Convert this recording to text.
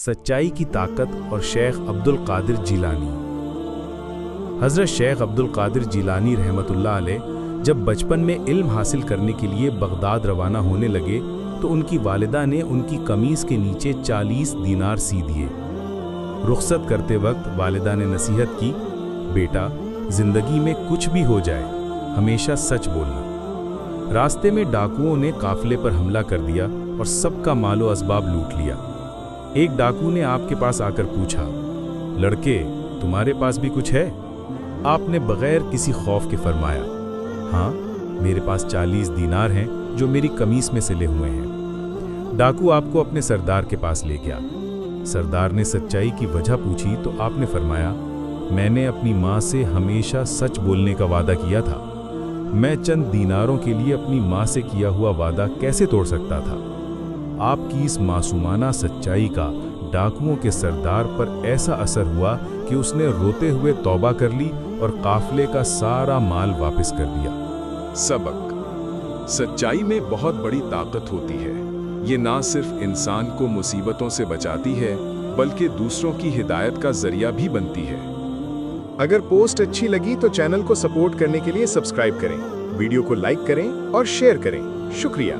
सच्चाई की ताकत और शेख अब्दुल कादिर जिलानी। हज़रत शेख अब्दुल कादिर जिलानी रहमतुल्लाह अलैह जब बचपन में इल्म हासिल करने के लिए बगदाद रवाना होने लगे तो उनकी वालिदा ने उनकी कमीज़ के नीचे 40 दीनार सी दिए। रुखसत करते वक्त वालिदा ने नसीहत की, बेटा ज़िंदगी में कुछ भी हो जाए हमेशा सच बोलना। रास्ते में डाकुओं ने काफिले पर हमला कर दिया और सबका मालो असबाब लूट लिया। एक डाकू ने आपके पास आकर पूछा, लड़के तुम्हारे पास भी कुछ है? आपने बगैर किसी खौफ के फरमाया, हाँ मेरे पास 40 दीनार हैं जो मेरी कमीज में सिले हुए हैं। डाकू आपको अपने सरदार के पास ले गया। सरदार ने सच्चाई की वजह पूछी तो आपने फरमाया, मैंने अपनी माँ से हमेशा सच बोलने का वादा किया था। मैं चंद दीनारों के लिए अपनी माँ से किया हुआ वादा कैसे तोड़ सकता था? आपकी इस मासूमाना सच्चाई का डाकुओं के सरदार पर ऐसा असर हुआ कि उसने रोते हुए तौबा कर ली और काफिले का सारा माल वापस कर दिया। सबक: सच्चाई में बहुत बड़ी ताकत होती है। ये ना सिर्फ इंसान को मुसीबतों से बचाती है बल्कि दूसरों की हिदायत का जरिया भी बनती है। अगर पोस्ट अच्छी लगी तो चैनल को सपोर्ट करने के लिए सब्सक्राइब करें, वीडियो को लाइक करें और शेयर करें। शुक्रिया।